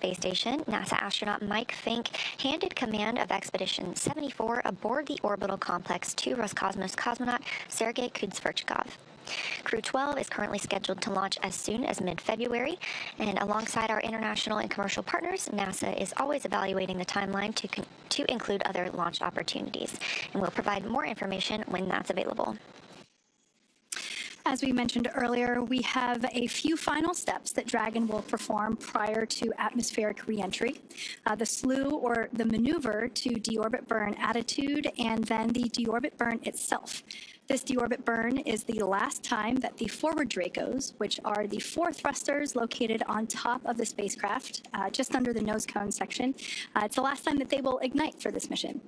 Space Station, NASA astronaut Mike Fink handed command of Expedition 74 aboard the orbital complex to Roscosmos cosmonaut Sergei Kudzverchkov. Crew-12 is currently scheduled to launch as soon as mid-February, and alongside our international and commercial partners, NASA is always evaluating the timeline to include other launch opportunities, and we'll provide more information when that's available. As we mentioned earlier, we have a few final steps that Dragon will perform prior to atmospheric reentry. The slew, or the maneuver to deorbit burn attitude, and then the deorbit burn itself. This deorbit burn is the last time that the forward Dracos, which are the 4 thrusters located on top of the spacecraft, just under the nose cone section, it's the last time that they will ignite for this mission.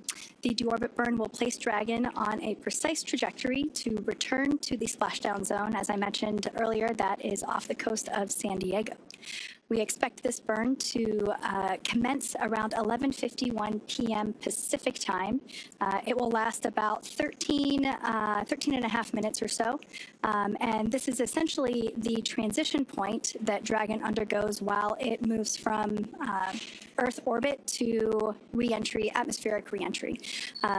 The deorbit burn will place Dragon on a precise trajectory to return to the splashdown zone, as I mentioned earlier, that is off the coast of San Diego. We expect this burn to commence around 11:51 p.m. Pacific time. It will last about 13 and a half minutes or so. And this is essentially the transition point that Dragon undergoes while it moves from Earth orbit to reentry, atmospheric reentry.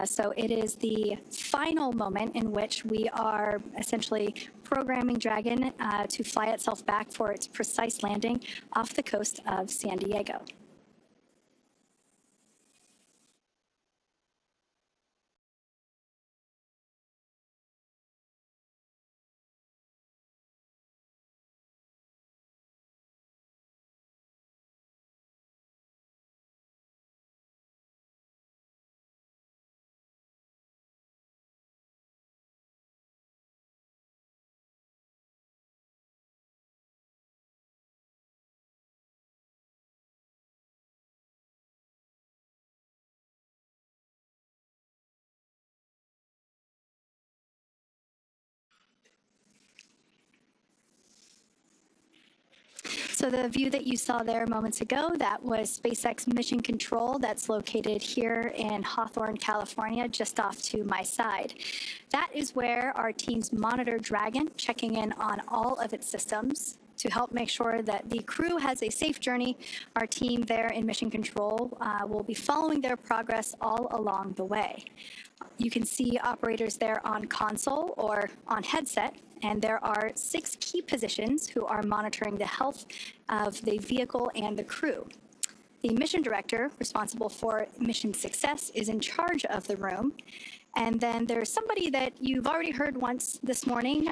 So it is the final moment in which we are essentially programming Dragon to fly itself back for its precise landing off the coast of San Diego. So the view that you saw there moments ago, that was SpaceX Mission Control that's located here in Hawthorne, California, just off to my side. That is where our teams monitor Dragon, checking in on all of its systems to help make sure that the crew has a safe journey. Our team there in Mission Control will be following their progress all along the way. You can see operators there on console or on headset, and there are 6 key positions who are monitoring the health of the vehicle and the crew. The mission director, responsible for mission success, is in charge of the room. And then there's somebody that you've already heard once this morning.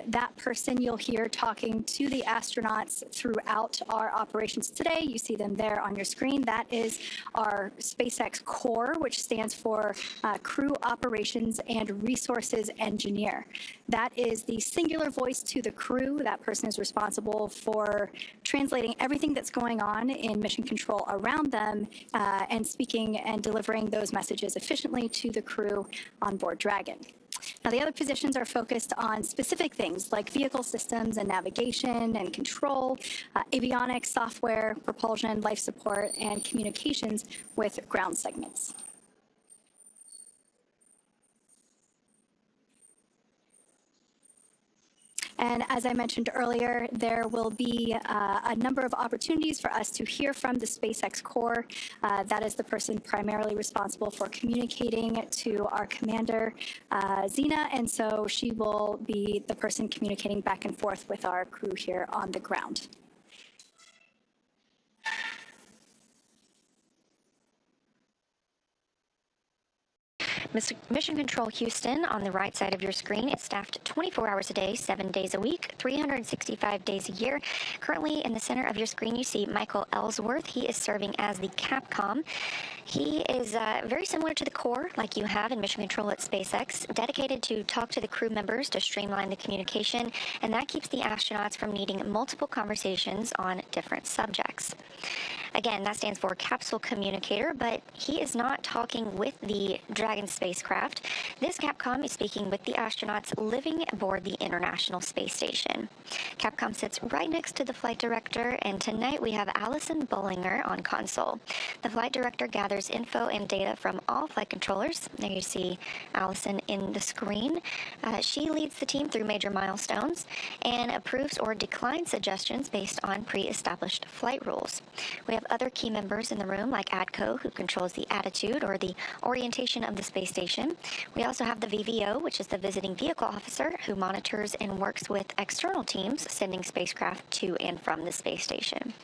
That person you'll hear talking to the astronauts throughout our operations today. You see them there on your screen. That is our SpaceX Core, which stands for Crew Operations and Resources Engineer. That is the singular voice to the crew. That person is responsible for translating everything that's going on in mission control around them and speaking and delivering those messages efficiently to the crew on board Dragon. Now, the other positions are focused on specific things like vehicle systems and navigation and control, avionics, software, propulsion, life support, and communications with ground segments. And as I mentioned earlier, there will be a number of opportunities for us to hear from the SpaceX Core. That is the person primarily responsible for communicating to our commander, Xena, and so she will be the person communicating back and forth with our crew here on the ground. Mission Control Houston, on the right side of your screen, is staffed 24 hours a day, 7 days a week, 365 days a year. Currently, in the center of your screen, you see Michael Ellsworth. He is serving as the Capcom. He is very similar to the core, like you have in Mission Control at SpaceX, dedicated to talk to the crew members to streamline the communication, and that keeps the astronauts from needing multiple conversations on different subjects. Again, that stands for Capsule Communicator, but he is not talking with the Dragon spacecraft. This Capcom is speaking with the astronauts living aboard the International Space Station. Capcom sits right next to the flight director, and tonight we have Allison Bollinger on console. The flight director gathers info and data from all flight controllers. There you see Allison in the screen. She leads the team through major milestones and approves or declines suggestions based on pre-established flight rules. We have have other key members in the room, like ADCO, who controls the attitude or the orientation of the space station. We also have the VVO, which is the visiting vehicle officer, who monitors and works with external teams sending spacecraft to and from the space station.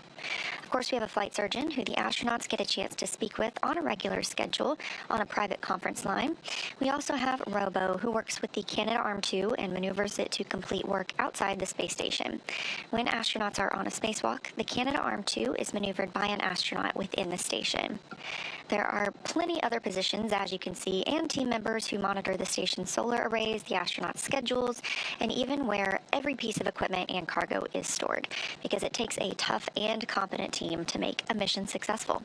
Of course, we have a flight surgeon who the astronauts get a chance to speak with on a regular schedule on a private conference line. We also have Robo, who works with the Canadarm2 and maneuvers it to complete work outside the space station. When astronauts are on a spacewalk, the Canadarm2 is maneuvered by an astronaut within the station. There are plenty other positions, as you can see, and team members who monitor the station's solar arrays, the astronauts' schedules, and even where every piece of equipment and cargo is stored, because it takes a tough and competent team to make a mission successful.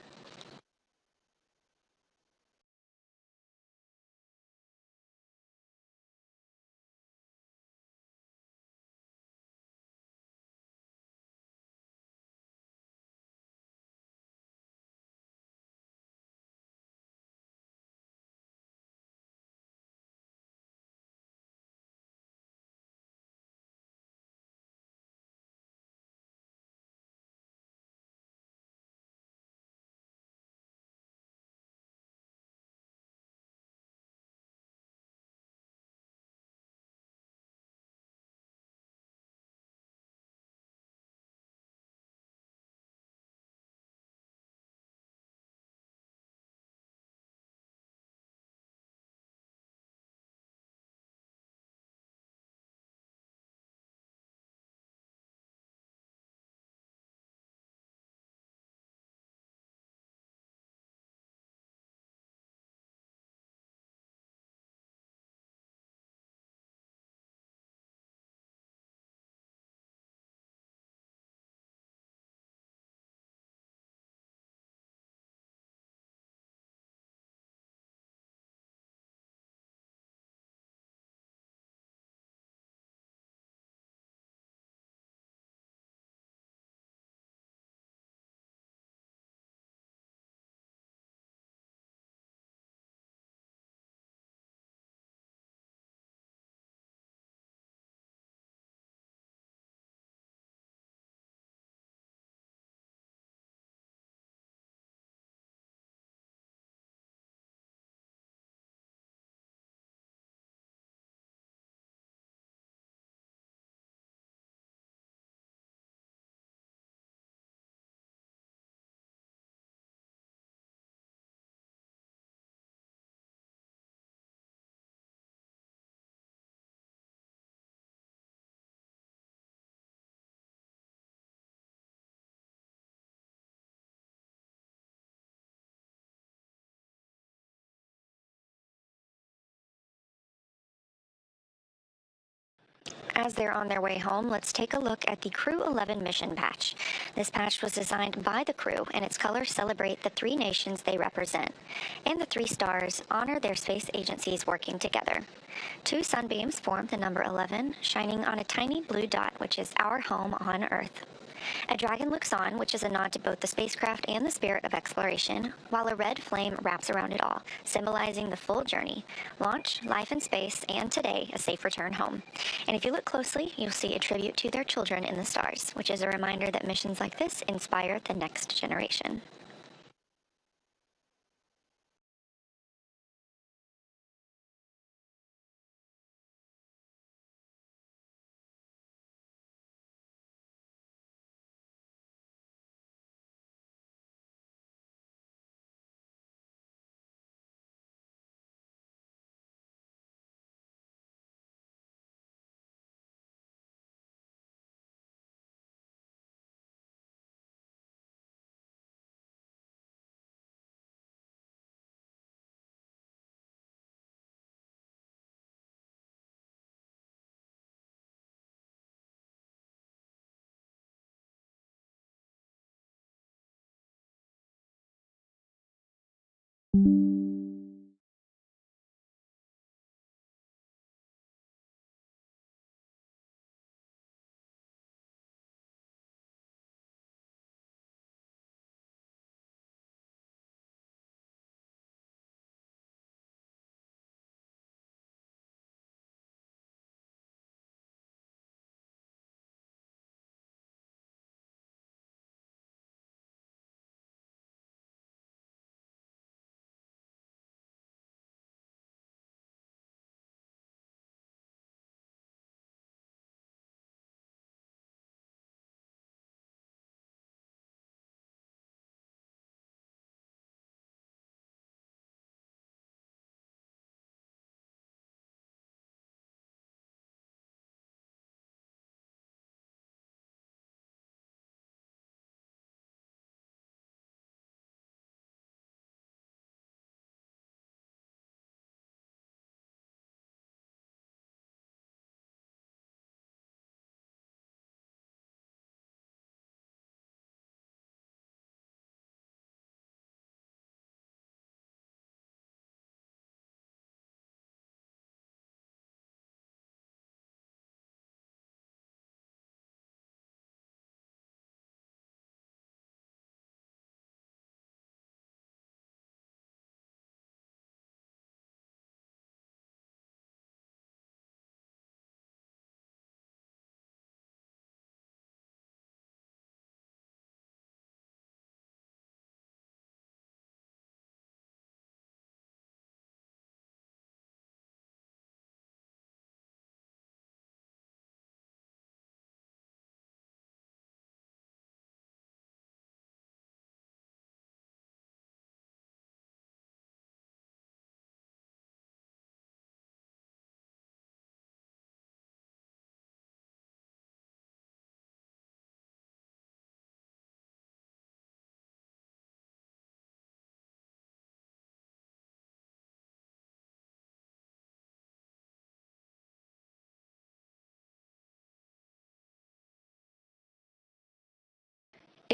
As they're on their way home, let's take a look at the Crew-11 mission patch. This patch was designed by the crew, and its colors celebrate the 3 nations they represent. And the 3 stars honor their space agencies working together. 2 sunbeams form the number 11, shining on a tiny blue dot, which is our home on Earth. A dragon looks on, which is a nod to both the spacecraft and the spirit of exploration, while a red flame wraps around it all, symbolizing the full journey: launch, life in space, and today, a safe return home. And if you look closely, you'll see a tribute to their children in the stars, which is a reminder that missions like this inspire the next generation.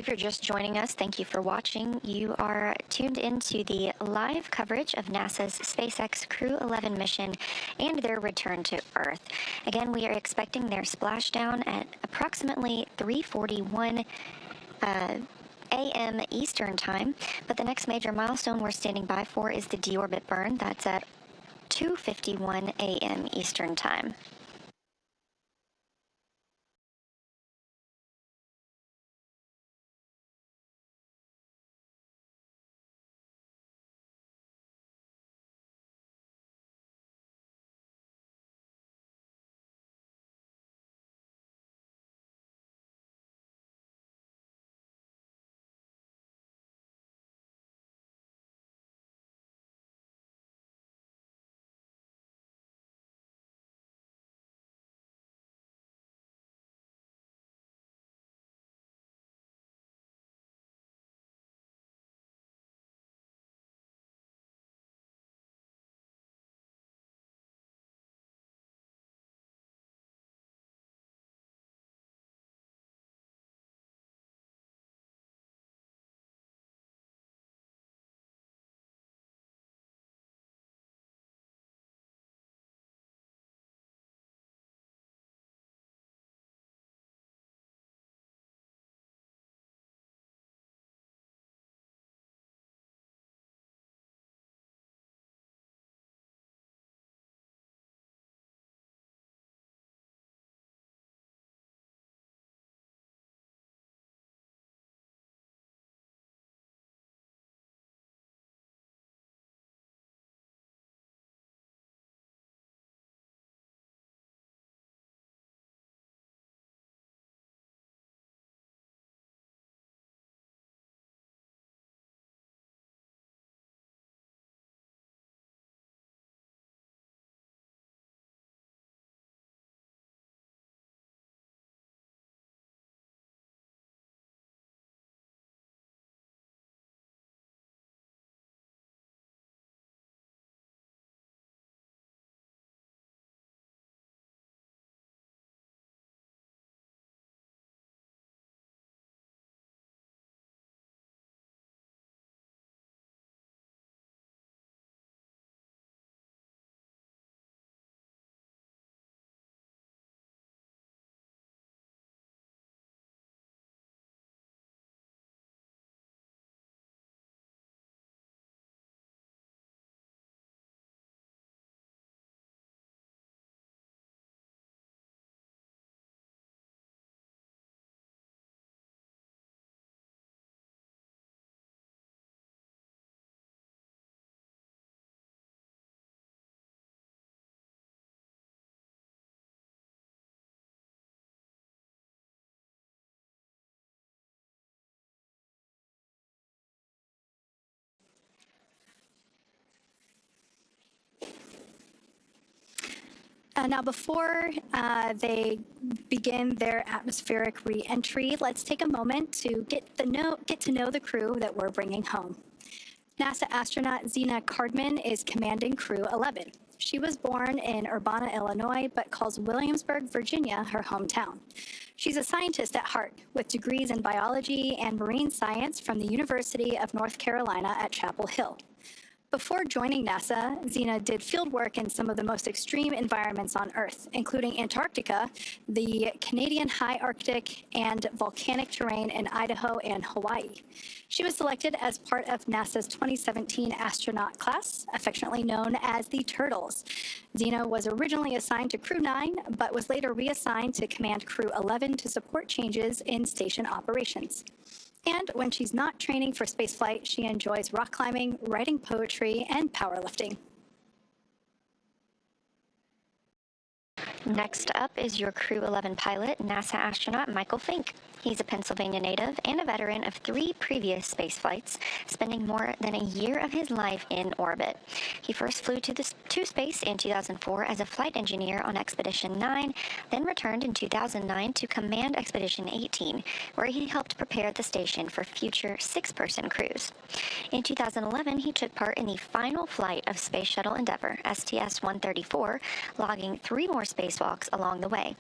If you're just joining us, thank you for watching. You are tuned into the live coverage of NASA's SpaceX Crew-11 mission and their return to Earth. Again, we are expecting their splashdown at approximately 3:41 a.m. Eastern Time, but the next major milestone we're standing by for is the deorbit burn. That's at 2:51 a.m. Eastern Time. Now, before they begin their atmospheric re-entry, let's take a moment to get to know the crew that we're bringing home. NASA astronaut Zena Cardman is commanding Crew-11. She was born in Urbana, Illinois, but calls Williamsburg, Virginia, her hometown. She's a scientist at heart, with degrees in biology and marine science from the University of North Carolina at Chapel Hill. Before joining NASA, Zena did field work in some of the most extreme environments on Earth, including Antarctica, the Canadian high Arctic, and volcanic terrain in Idaho and Hawaii. She was selected as part of NASA's 2017 astronaut class, affectionately known as the Turtles. Zena was originally assigned to Crew-9, but was later reassigned to command Crew-11 to support changes in station operations. And when she's not training for spaceflight, she enjoys rock climbing, writing poetry, and powerlifting. Next up is your Crew-11 pilot, NASA astronaut Michael Fink. He's a Pennsylvania native and a veteran of 3 previous space flights, spending more than a year of his life in orbit. He first flew to space in 2004 as a flight engineer on Expedition 9, then returned in 2009 to command Expedition 18, where he helped prepare the station for future 6-person crews. In 2011, he took part in the final flight of Space Shuttle Endeavour, STS-134, logging 3 more spacewalks along the way.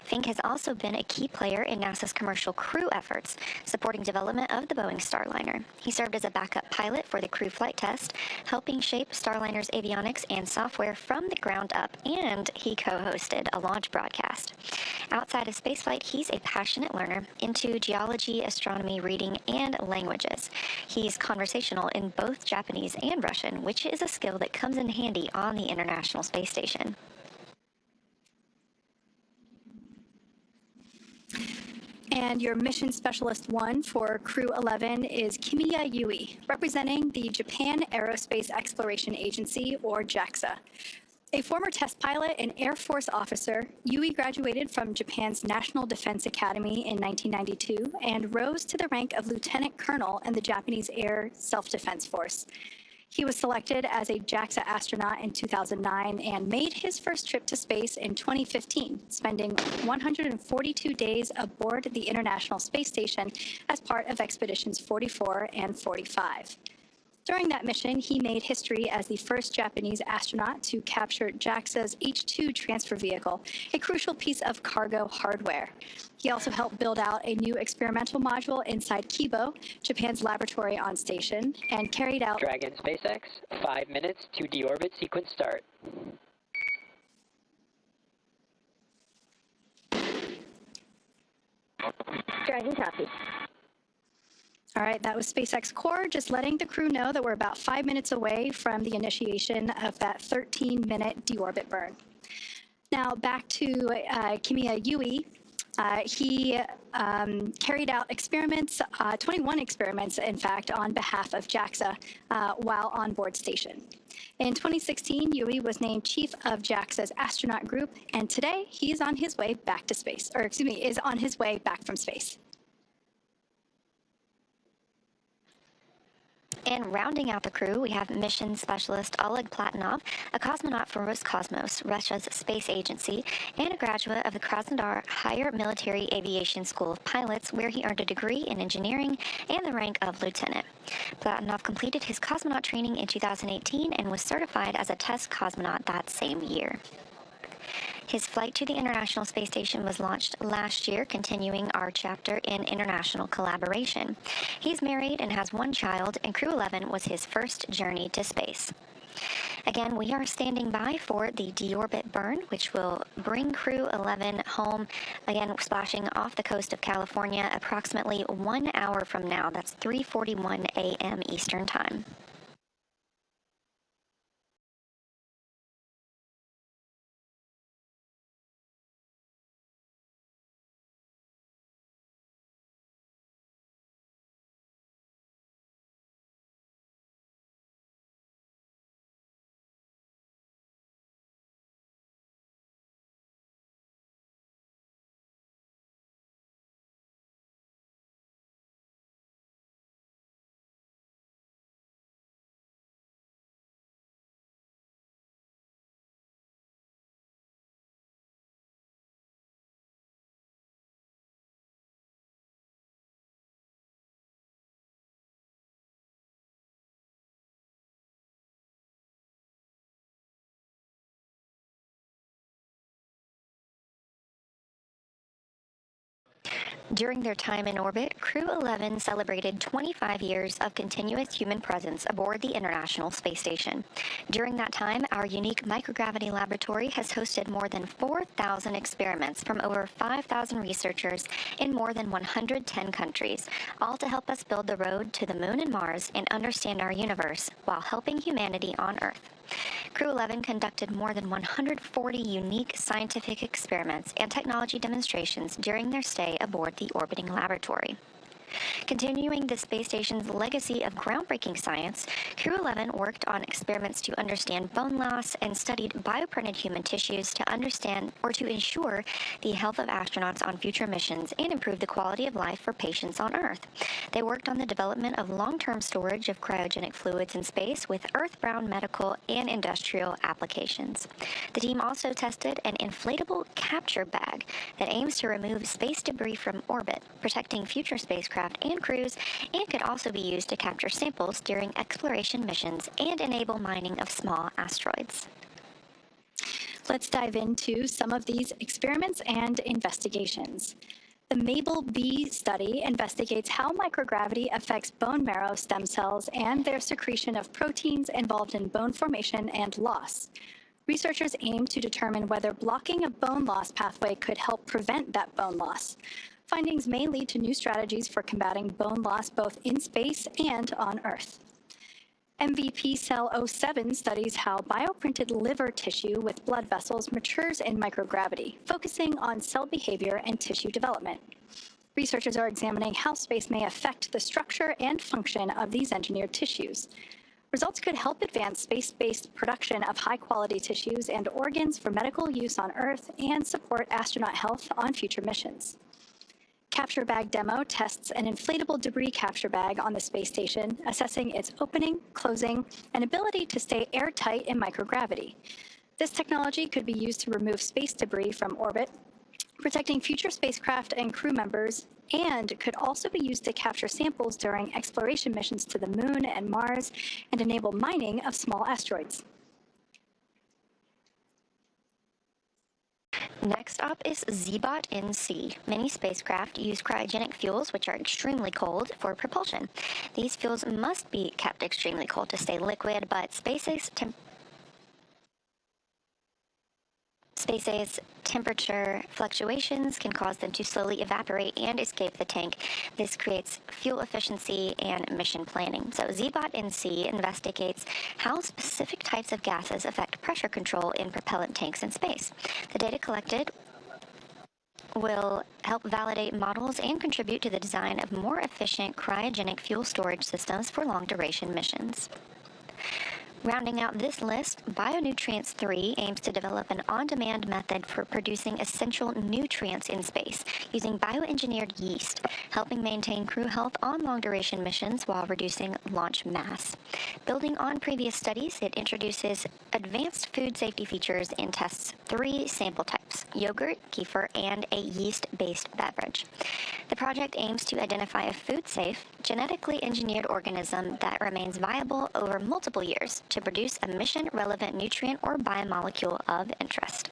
Fink has also been a key player in NASA's commercial Crew efforts, supporting development of the Boeing Starliner. He served as a backup pilot for the Crew flight test, helping shape Starliner's avionics and software from the ground up, and he co-hosted a launch broadcast. Outside of spaceflight, he's a passionate learner into geology, astronomy, reading, and languages. He's conversational in both Japanese and Russian, which is a skill that comes in handy on the International Space Station. And your Mission Specialist 1 for Crew-11 is Kimiya Yui, representing the Japan Aerospace Exploration Agency, or JAXA. A former test pilot and Air Force officer, Yui graduated from Japan's National Defense Academy in 1992 and rose to the rank of lieutenant colonel in the Japanese Air Self-Defense Force. He was selected as a JAXA astronaut in 2009 and made his first trip to space in 2015, spending 142 days aboard the International Space Station as part of Expeditions 44 and 45. During that mission, he made history as the first Japanese astronaut to capture JAXA's H-2 transfer vehicle, a crucial piece of cargo hardware. He also helped build out a new experimental module inside Kibo, Japan's laboratory on station, and carried out Dragon SpaceX, 5 minutes to deorbit sequence start. Dragon copy. All right, that was SpaceX Core, just letting the crew know that we're about 5 minutes away from the initiation of that 13-minute deorbit burn. Now back to Kimiya Yui. He carried out experiments, 21 experiments, in fact, on behalf of JAXA while on board station. In 2016, Yui was named chief of JAXA's astronaut group, and today he is on his way back to space, or excuse me, is on his way back from space. And rounding out the crew, we have mission specialist Oleg Platonov, a cosmonaut from Roscosmos, Russia's space agency, and a graduate of the Krasnodar Higher Military Aviation School of Pilots, where he earned a degree in engineering and the rank of lieutenant. Platonov completed his cosmonaut training in 2018 and was certified as a test cosmonaut that same year. His flight to the International Space Station was launched last year, continuing our chapter in international collaboration. He's married and has one child, and Crew-11 was his first journey to space. Again, we are standing by for the deorbit burn, which will bring Crew-11 home, again splashing off the coast of California approximately 1 hour from now. That's 3:41 a.m. Eastern Time. During their time in orbit, Crew-11 celebrated 25 years of continuous human presence aboard the International Space Station. During that time, our unique microgravity laboratory has hosted more than 4,000 experiments from over 5,000 researchers in more than 110 countries, all to help us build the road to the Moon and Mars and understand our universe while helping humanity on Earth. Crew-11 conducted more than 140 unique scientific experiments and technology demonstrations during their stay aboard the orbiting laboratory. Continuing the space station's legacy of groundbreaking science, Crew-11 worked on experiments to understand bone loss and studied bioprinted human tissues to understand or to ensure the health of astronauts on future missions and improve the quality of life for patients on Earth. They worked on the development of long-term storage of cryogenic fluids in space with Earth-bound medical and industrial applications. The team also tested an inflatable capture bag that aims to remove space debris from orbit, protecting future spacecraft and crews, and could also be used to capture samples during exploration missions and enable mining of small asteroids. Let's dive into some of these experiments and investigations. The MABEL-B study investigates how microgravity affects bone marrow stem cells and their secretion of proteins involved in bone formation and loss. Researchers aim to determine whether blocking a bone loss pathway could help prevent that bone loss. Findings may lead to new strategies for combating bone loss both in space and on Earth. MVP Cell 07 studies how bioprinted liver tissue with blood vessels matures in microgravity, focusing on cell behavior and tissue development. Researchers are examining how space may affect the structure and function of these engineered tissues. Results could help advance space-based production of high-quality tissues and organs for medical use on Earth and support astronaut health on future missions. Capture Bag Demo tests an inflatable debris capture bag on the space station, assessing its opening, closing, and ability to stay airtight in microgravity. This technology could be used to remove space debris from orbit, protecting future spacecraft and crew members, and could also be used to capture samples during exploration missions to the Moon and Mars and enable mining of small asteroids. Next up is ZBOT-NC. Many spacecraft use cryogenic fuels, which are extremely cold, for propulsion. These fuels must be kept extremely cold to stay liquid, but SpaceX temperature fluctuations can cause them to slowly evaporate and escape the tank. This creates fuel efficiency and mission planning. So ZBOT-NC investigates how specific types of gases affect pressure control in propellant tanks in space. The data collected will help validate models and contribute to the design of more efficient cryogenic fuel storage systems for long-duration missions. Rounding out this list, Bionutrients 3 aims to develop an on-demand method for producing essential nutrients in space using bioengineered yeast, helping maintain crew health on long-duration missions while reducing launch mass. Building on previous studies, it introduces advanced food safety features and tests 3 sample types: yogurt, kefir, and a yeast-based beverage. The project aims to identify a food-safe, genetically engineered organism that remains viable over multiple years to produce a mission-relevant nutrient or biomolecule of interest.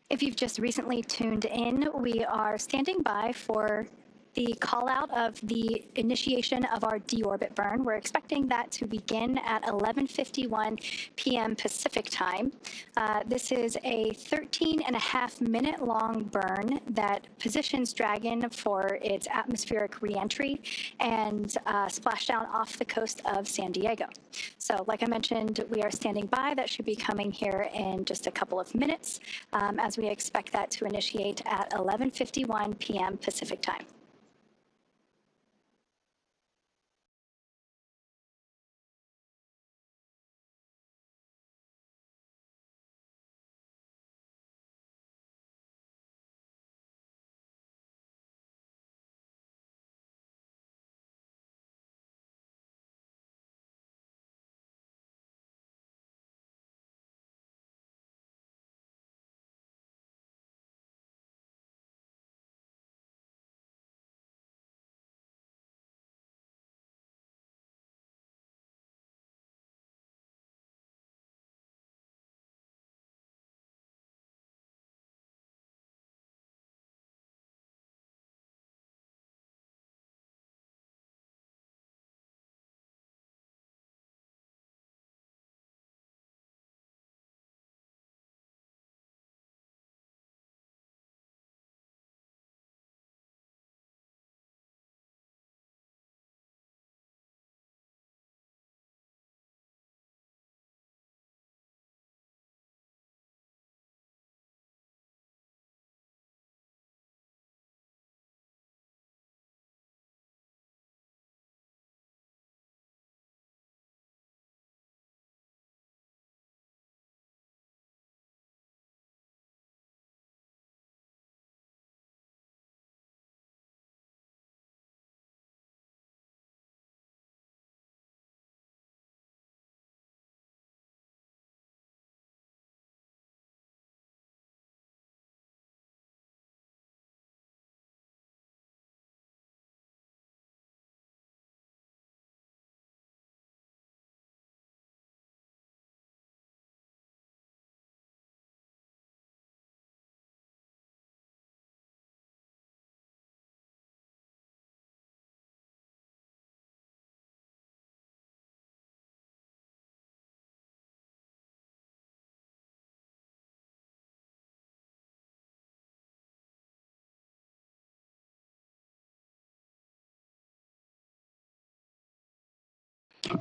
If you've just recently tuned in, we are standing by for the call out of the initiation of our deorbit burn. We're expecting that to begin at 11:51 p.m. Pacific time. This is a 13.5-minute long burn that positions Dragon for its atmospheric reentry and splashdown off the coast of San Diego. So like I mentioned, we are standing by. That should be coming here in just a couple of minutes as we expect that to initiate at 11:51 p.m. Pacific time.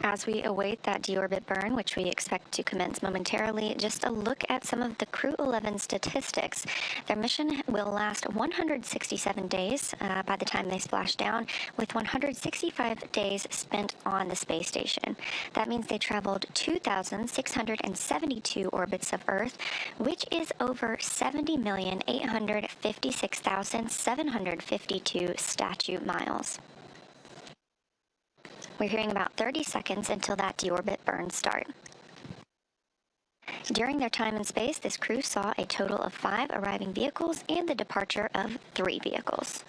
As we await that deorbit burn, which we expect to commence momentarily, just a look at some of the Crew-11 statistics. Their mission will last 167 days by the time they splash down, with 165 days spent on the space station. That means they traveled 2,672 orbits of Earth, which is over 70,856,752 statute miles. We're hearing about 30 seconds until that deorbit burns start. During their time in space, this crew saw a total of 5 arriving vehicles and the departure of 3 vehicles.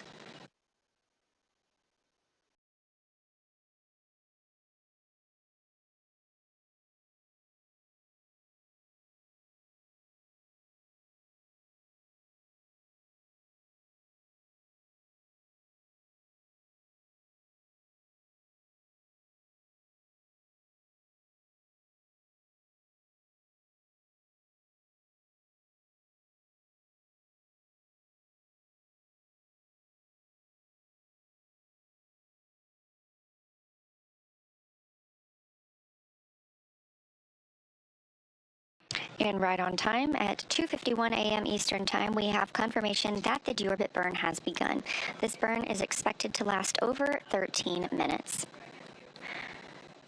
And right on time, at 2:51 a.m. Eastern Time, we have confirmation that the deorbit burn has begun. This burn is expected to last over 13 minutes.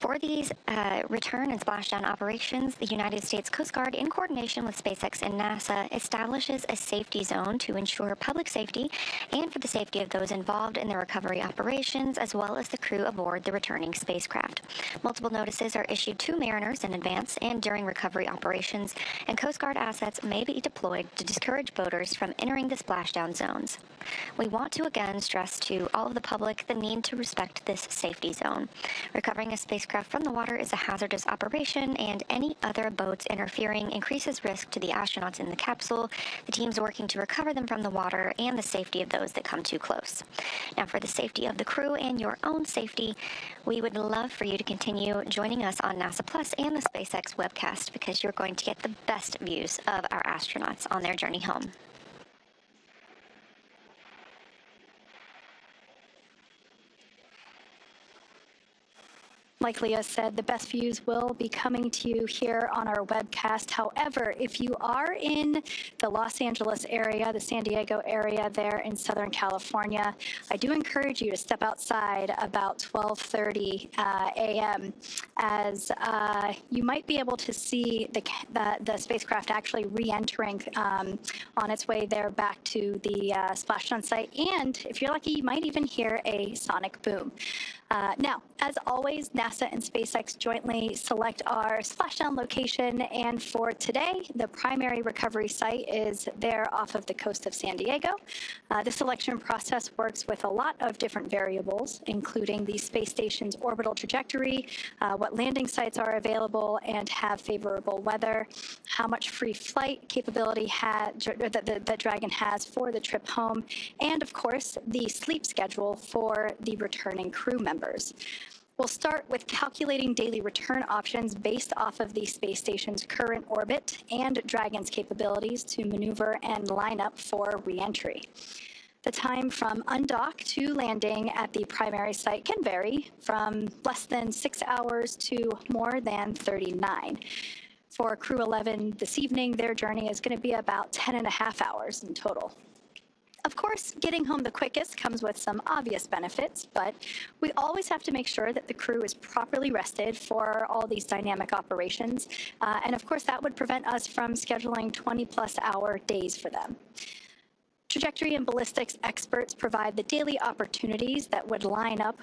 For these return and splashdown operations, the United States Coast Guard, in coordination with SpaceX and NASA, establishes a safety zone to ensure public safety and for the safety of those involved in the recovery operations, as well as the crew aboard the returning spacecraft. Multiple notices are issued to mariners in advance and during recovery operations, and Coast Guard assets may be deployed to discourage boaters from entering the splashdown zones. We want to again stress to all of the public the need to respect this safety zone. Recovering a spacecraft from the water is a hazardous operation, and any other boats interfering increases risk to the astronauts in the capsule, the teams working to recover them from the water, and the safety of those that come too close. Now, for the safety of the crew and your own safety, we would love for you to continue joining us on NASA Plus and the SpaceX webcast, because you're going to get the best views of our astronauts on their journey home. Like Leah said, the best views will be coming to you here on our webcast. However, if you are in the Los Angeles area, the San Diego area there in Southern California, I do encourage you to step outside about 12:30 a.m. as you might be able to see the spacecraft actually re-entering on its way there back to the splashdown site. And if you're lucky, you might even hear a sonic boom. Now, as always, NASA and SpaceX jointly select our splashdown location, and for today, the primary recovery site is there off of the coast of San Diego. The selection process works with a lot of different variables, including the space station's orbital trajectory, what landing sites are available and have favorable weather, how much free flight capability that Dragon has for the trip home, and of course, the sleep schedule for the returning crew members. We'll start with calculating daily return options based off of the space station's current orbit and Dragon's capabilities to maneuver and line up for re-entry. The time from undock to landing at the primary site can vary from less than 6 hours to more than 39. For Crew-11 this evening, their journey is going to be about 10.5 hours in total. Of course, getting home the quickest comes with some obvious benefits, but we always have to make sure that the crew is properly rested for all these dynamic operations. And of course, that would prevent us from scheduling 20-plus-hour days for them. Trajectory and ballistics experts provide the daily opportunities that would line up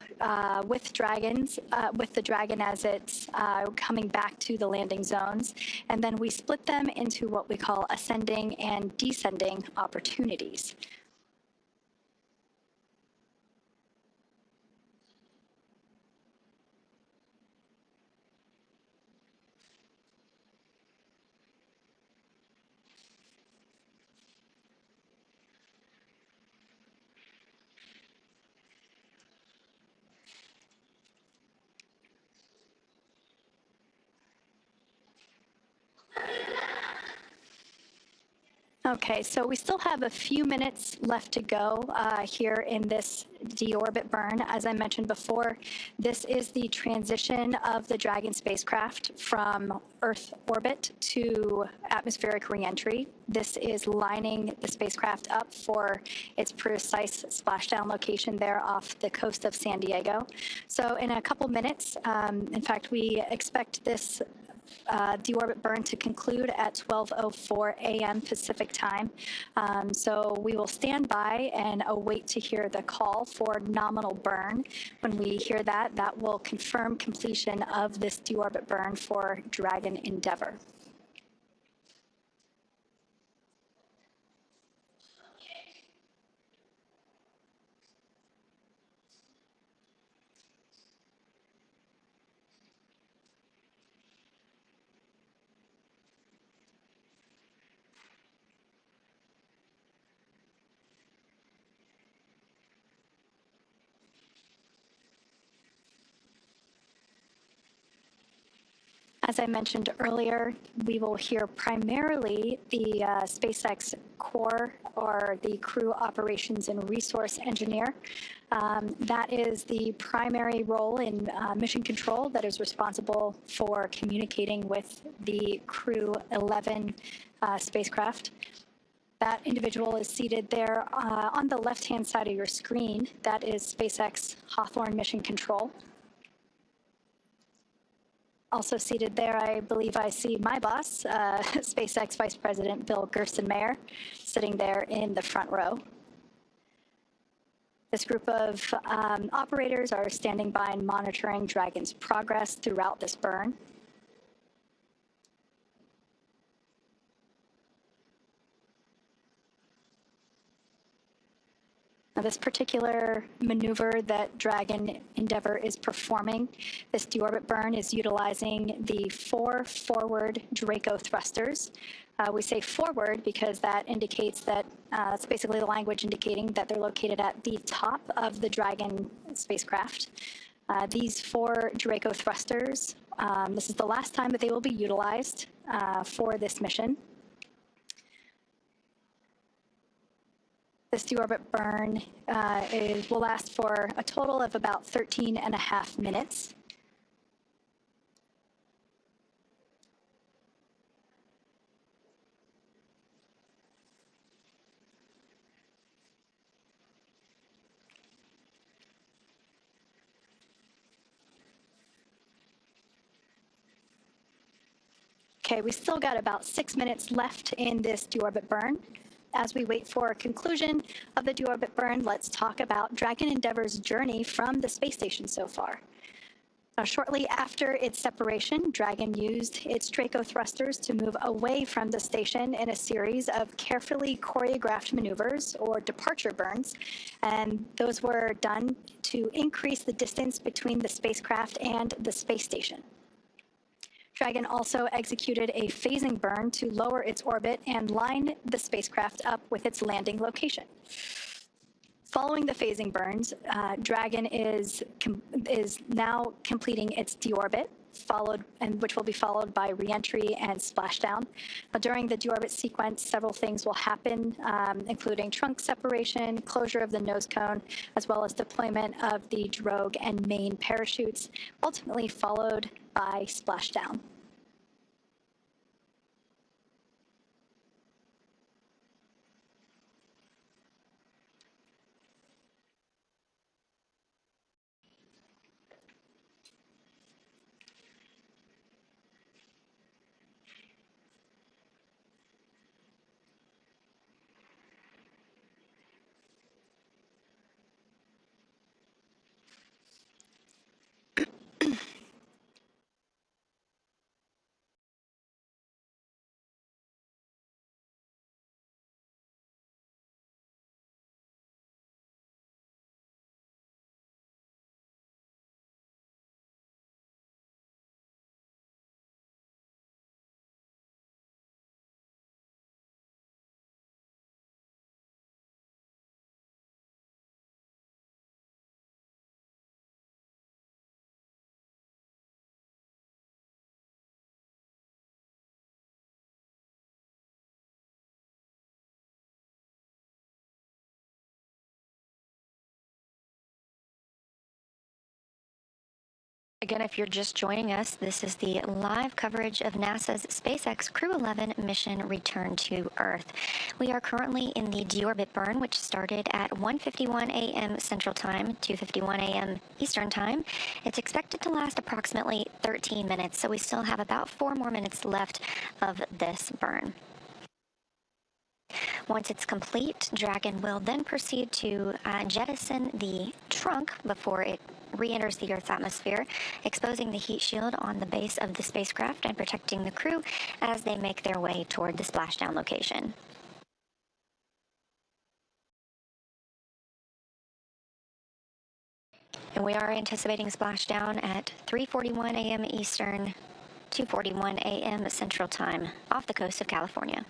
with the Dragon as it's coming back to the landing zones. And then we split them into what we call ascending and descending opportunities. Okay, so we still have a few minutes left to go here in this deorbit burn. As I mentioned before, this is the transition of the Dragon spacecraft from Earth orbit to atmospheric reentry. This is lining the spacecraft up for its precise splashdown location there off the coast of San Diego. So in a couple minutes, in fact, we expect this deorbit burn to conclude at 12:04 a.m. Pacific time. So we will stand by and await to hear the call for nominal burn. When we hear that, that will confirm completion of this deorbit burn for Dragon Endeavour. As I mentioned earlier, we will hear primarily the SpaceX core or the Crew Operations and Resource Engineer. That is the primary role in mission control that is responsible for communicating with the Crew-11 spacecraft. That individual is seated there on the left-hand side of your screen. That is SpaceX Hawthorne Mission Control. Also seated there, I believe I see my boss, SpaceX Vice President Bill Gerstenmaier, sitting there in the front row. This group of operators are standing by and monitoring Dragon's progress throughout this burn. Now, this particular maneuver that Dragon Endeavour is performing, this deorbit burn, is utilizing the 4 forward Draco thrusters. We say forward because that indicates that it's basically the language indicating that they're located at the top of the Dragon spacecraft. These 4 Draco thrusters, this is the last time that they will be utilized for this mission. This deorbit burn will last for a total of about 13.5 minutes. Okay, we still got about 6 minutes left in this deorbit burn. As we wait for a conclusion of the deorbit burn, let's talk about Dragon Endeavour's journey from the space station so far. Shortly after its separation, Dragon used its Draco thrusters to move away from the station in a series of carefully choreographed maneuvers, or departure burns, and those were done to increase the distance between the spacecraft and the space station. Dragon also executed a phasing burn to lower its orbit and line the spacecraft up with its landing location. Following the phasing burns, Dragon is now completing its deorbit, which will be followed by reentry and splashdown. During the deorbit sequence, several things will happen, including trunk separation, closure of the nose cone, as well as deployment of the drogue and main parachutes, ultimately followed by splashdown. Again, if you're just joining us, this is the live coverage of NASA's SpaceX Crew-11 mission return to Earth. We are currently in the deorbit burn, which started at 1:51 a.m. Central Time, 2:51 a.m. Eastern Time. It's expected to last approximately 13 minutes, so we still have about 4 more minutes left of this burn. Once it's complete, Dragon will then proceed to jettison the trunk before it re-enters the Earth's atmosphere, exposing the heat shield on the base of the spacecraft and protecting the crew as they make their way toward the splashdown location. And we are anticipating splashdown at 3:41 a.m. Eastern, 2:41 a.m. Central Time off the coast of California.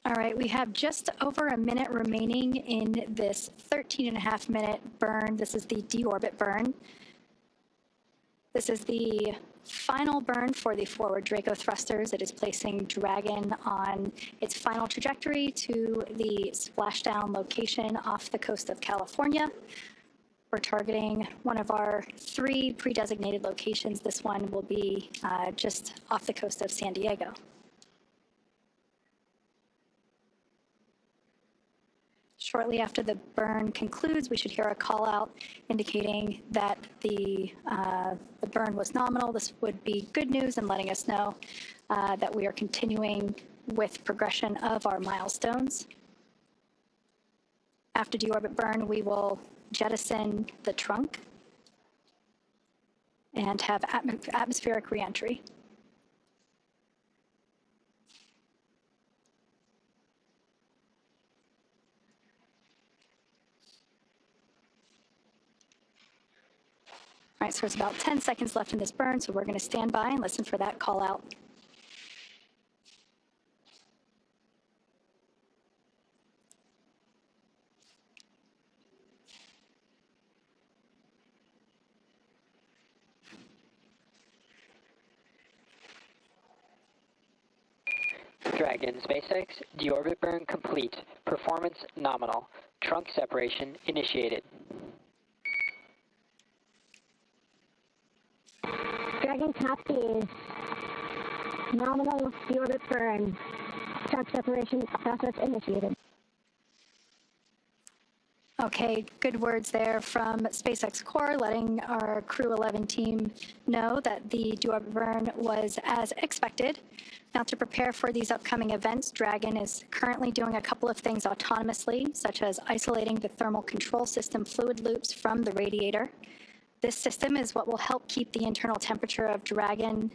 All right, we have just over a minute remaining in this 13.5-minute burn. This is the deorbit burn. This is the final burn for the forward Draco thrusters. It is placing Dragon on its final trajectory to the splashdown location off the coast of California. We're targeting one of our 3 pre-designated locations. This one will be just off the coast of San Diego. Shortly after the burn concludes, we should hear a call out indicating that the burn was nominal. This would be good news and letting us know that we are continuing with progression of our milestones. After deorbit burn, we will jettison the trunk and have atmospheric reentry. All right, so there's about 10 seconds left in this burn, so we're going to stand by and listen for that call out. Dragon SpaceX, deorbit burn complete. Performance nominal. Trunk separation initiated. Dragon copies. Nominal deorbit burn. Trunk separation process initiated. Okay, good words there from SpaceX Core, letting our Crew-11 team know that the deorbit burn was as expected. Now, to prepare for these upcoming events, Dragon is currently doing a couple of things autonomously, such as isolating the thermal control system fluid loops from the radiator. This system is what will help keep the internal temperature of Dragon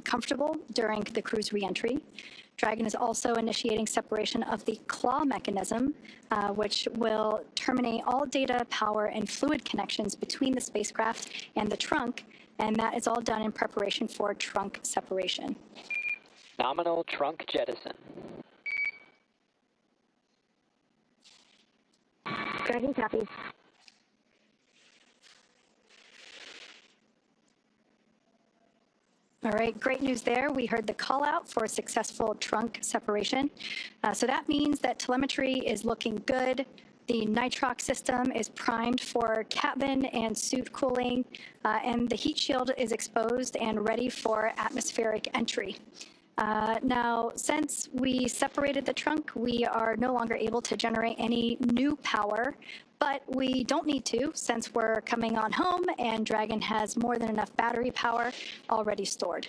comfortable during the crew's reentry. Dragon is also initiating separation of the claw mechanism, which will terminate all data, power, and fluid connections between the spacecraft and the trunk, and that is all done in preparation for trunk separation. Nominal trunk jettison. Dragon copies. All right, great news there. We heard the call out for successful trunk separation. So that means that telemetry is looking good. The nitrox system is primed for cabin and suit cooling, and the heat shield is exposed and ready for atmospheric entry. Now, since we separated the trunk, we are no longer able to generate any new power, but we don't need to since we're coming on home and Dragon has more than enough battery power already stored.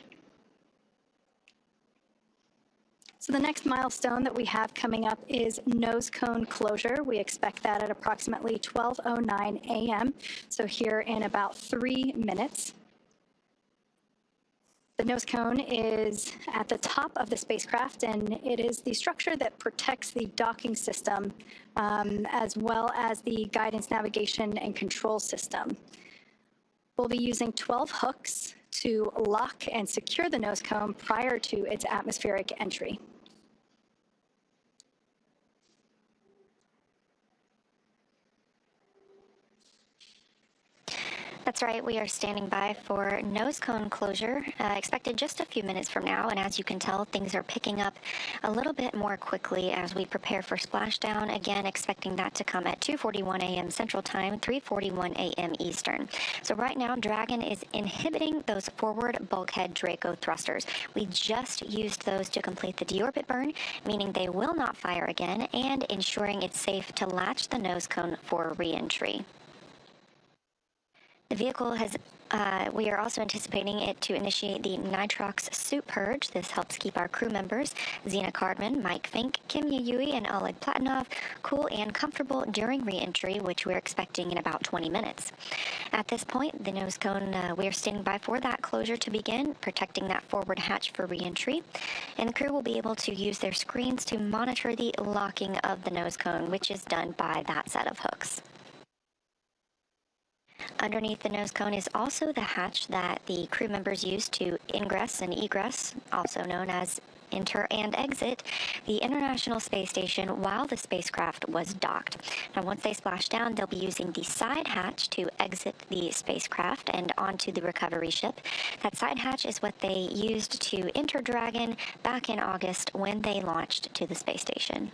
So the next milestone that we have coming up is nose cone closure. We expect that at approximately 12:09 a.m., so here in about 3 minutes. The nose cone is at the top of the spacecraft, and it is the structure that protects the docking system, as well as the guidance, navigation, and control system. We'll be using 12 hooks to lock and secure the nose cone prior to its atmospheric entry. That's right, we are standing by for nose cone closure, expected just a few minutes from now, and as you can tell, things are picking up a little bit more quickly as we prepare for splashdown, again expecting that to come at 2:41 a.m. Central Time, 3:41 a.m. Eastern. So right now, Dragon is inhibiting those forward bulkhead Draco thrusters. We just used those to complete the deorbit burn, meaning they will not fire again, and ensuring it's safe to latch the nose cone for re-entry. The vehicle has, we are also anticipating it to initiate the nitrox suit purge. This helps keep our crew members, Zena Cardman, Mike Fink, Kim Yui, and Oleg Platonov, cool and comfortable during re-entry, which we're expecting in about 20 minutes. At this point, the nose cone, we are standing by for that closure to begin, protecting that forward hatch for re-entry. And the crew will be able to use their screens to monitor the locking of the nose cone, which is done by that set of hooks. Underneath the nose cone is also the hatch that the crew members use to ingress and egress, also known as enter and exit, the International Space Station while the spacecraft was docked. Now, once they splash down, they'll be using the side hatch to exit the spacecraft and onto the recovery ship. That side hatch is what they used to enter Dragon back in August when they launched to the space station.